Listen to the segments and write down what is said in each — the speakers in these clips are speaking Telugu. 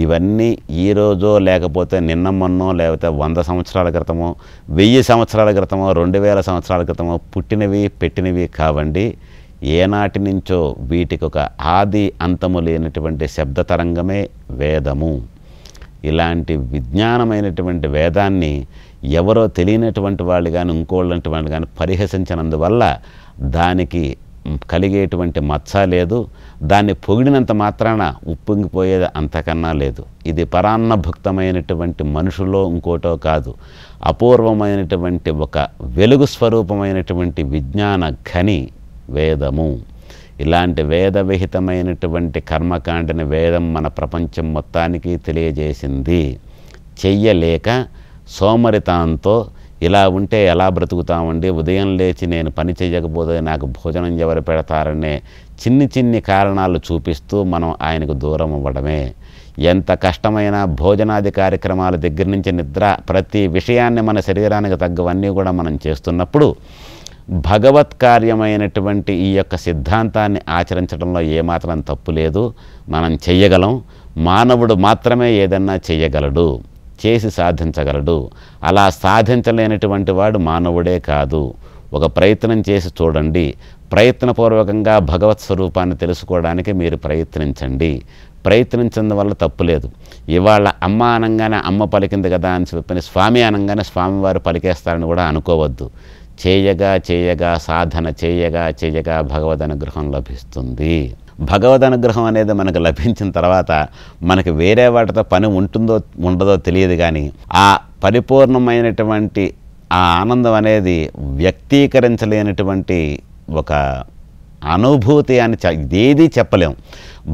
ఇవన్నీ ఈరోజో లేకపోతే నిన్న మొన్నో లేకపోతే 100 సంవత్సరాల క్రితమో 1000 సంవత్సరాల క్రితమో 2000 సంవత్సరాల క్రితమో పుట్టినవి పెట్టినవి కావండి. ఏనాటి నుంచో వీటికి ఒక ఆది అంతము లేనటువంటి శబ్ద తరంగమే వేదము. ఇలాంటి విజ్ఞానమైనటువంటి వేదాన్ని ఎవరో తెలియనటువంటి వాళ్ళు కానీ ఇంకోళ్ళంటి వాళ్ళు కానీ పరిహసించినందువల్ల దానికి కలిగేటువంటి మచ్చ లేదు. దాన్ని పొగిడినంత మాత్రాన ఉప్పొంగిపోయేది అంతకన్నా లేదు. ఇది పరాన్నభుక్తమైనటువంటి మనుషుల్లో ఇంకోటో కాదు, అపూర్వమైనటువంటి ఒక వెలుగు స్వరూపమైనటువంటి విజ్ఞాన ఖని వేదము. ఇలాంటి వేదవిహితమైనటువంటి కర్మకాండని వేదం మన ప్రపంచం మొత్తానికి తెలియజేసింది. చెయ్యలేక సోమరితాంతో ఇలా ఉంటే ఎలా బ్రతుకుతామండి, ఉదయం లేచి నేను పని చేయకపోతే నాకు భోజనం ఎవరు పెడతారనే చిన్ని కారణాలు చూపిస్తూ మనం ఆయనకు దూరం అవ్వడమే. ఎంత కష్టమైన భోజనాది కార్యక్రమాల దగ్గర నుంచి నిద్ర ప్రతి విషయాన్ని మన శరీరానికి తగ్గవన్నీ కూడా మనం చేస్తున్నప్పుడు భగవత్ కార్యమైనటువంటి ఈ యొక్క సిద్ధాంతాన్ని ఆచరించడంలో ఏమాత్రం తప్పు లేదు. మనం చెయ్యగలం. మానవుడు మాత్రమే ఏదన్నా చెయ్యగలడు, చేసి సాధించగలడు. అలా సాధించలేనటువంటి వాడు మానవుడే కాదు. ఒక ప్రయత్నం చేసి చూడండి. ప్రయత్నపూర్వకంగా భగవత్ స్వరూపాన్ని తెలుసుకోవడానికి మీరు ప్రయత్నించండి. ప్రయత్నించడం వల్ల తప్పులేదు. ఇవాళ అమ్మ అనగానే అమ్మ పలికింది కదా అని చెప్పని స్వామి అనగానే స్వామివారు పలికేస్తారని కూడా అనుకోవద్దు. చేయగా సాధన చేయగా భగవద్ అనుగ్రహం లభిస్తుంది. భగవద్ అనుగ్రహం అనేది మనకు లభించిన తర్వాత మనకి వేరే వాటితో పని ఉంటుందో ఉండదో తెలియదు, కానీ ఆ పరిపూర్ణమైనటువంటి ఆ ఆనందం అనేది వ్యక్తీకరించలేనటువంటి ఒక అనుభూతి అని ఏదీ చెప్పలేం.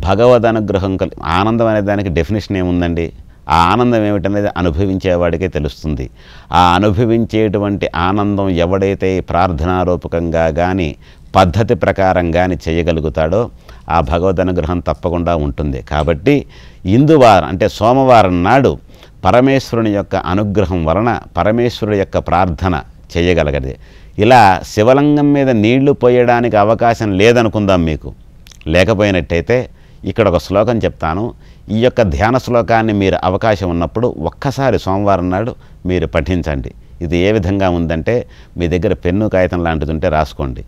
భగవద్ అనుగ్రహం ఆనందం అనే దానికి డెఫినేషన్ ఏముందండి? ఆ ఆనందం ఏమిటనేది అనుభవించేవాడికే తెలుస్తుంది. ఆ అనుభవించేటువంటి ఆనందం ఎవడైతే ప్రార్థనారూపకంగా కానీ పద్ధతి ప్రకారం కానీ చేయగలుగుతాడో ఆ భగవద్ అనుగ్రహం తప్పకుండా ఉంటుంది. కాబట్టి ఇందువారం అంటే సోమవారం నాడు పరమేశ్వరుని యొక్క అనుగ్రహం వలన పరమేశ్వరుడు యొక్క ప్రార్థన చేయగలగది. ఇలా శివలింగం మీద నీళ్లు పోయడానికి అవకాశం లేదనుకుందాం, మీకు లేకపోయినట్టయితే ఇక్కడ ఒక శ్లోకం చెప్తాను. ఈ యొక్క ధ్యాన శ్లోకాన్ని మీరు అవకాశం ఉన్నప్పుడు ఒక్కసారి సోమవారం నాడు మీరు పఠించండి. ఇది ఏ విధంగా ఉందంటే మీ దగ్గర పెన్ను కాగితం లాంటిది ఉంటే రాసుకోండి.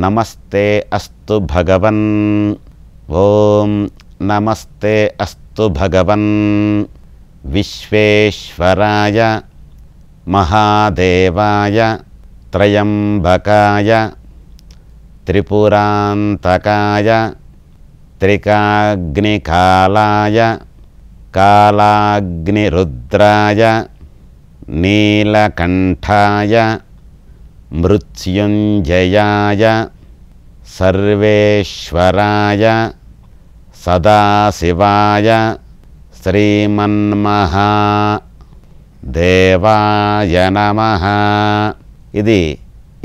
నమస్తే అస్తు భగవన్, ఓం నమస్తే అస్తు భగవన్ విశ్వేశ్వరాయ మహాదేవాయ త్రయంబకాయ త్రిపురాంతకాయ త్రికాగ్నికాలాయ కాలాగ్నిరుద్రాయ నీలకంఠాయ మృత్యుంజయాయ సర్వేశ్వరాయ సదాశివాయ శ్రీమన్మహాదేవాయ నమః. ఇది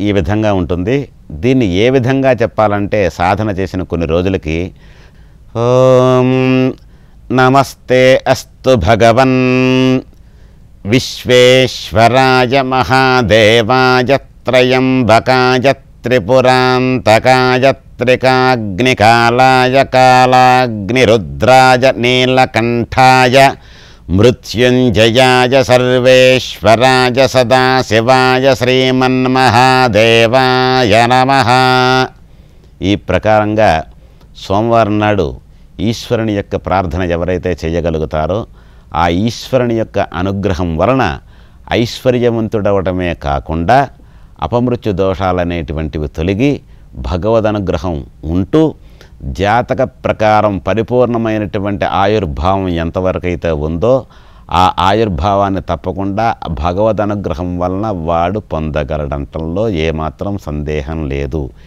ఈ విధంగా ఉంటుంది. దీన్ని ఏ విధంగా చెప్పాలంటే సాధన చేసిన కొన్ని రోజులకి ఓం నమస్తే అస్తు భగవన్ విశ్వేశ్వరాయ మహాదేవాయ త్రయంబకాయ త్రిపురాంతకాయ త్రికాగ్నికాలాయ కాలాగ్నిరుద్రాయ నీలకంఠాయ మృత్యుంజయాయ సర్వేశ్వరాయ సదాశివాయ శ్రీమన్మహాదేవాయ నమః. ఈ ప్రకారంగా సోమవారం నాడు ఈశ్వరుని యొక్క ప్రార్థన ఎవరైతే చేయగలుగుతారో ఆ ఈశ్వరుని యొక్క అనుగ్రహం వలన ఐశ్వర్యవంతుడవటమే కాకుండా అపమృత్యు దోషాలనేటువంటివి తొలగి భగవద్ అనుగ్రహం ఉంటూ జాతక ప్రకారం పరిపూర్ణమైనటువంటి ఆయుర్భావం ఎంతవరకైతే ఉందో ఆ ఆయుర్భావాన్ని తప్పకుండా భగవద్ అనుగ్రహం వలన వాడు పొందగలడంటంలో ఏమాత్రం సందేహం లేదు.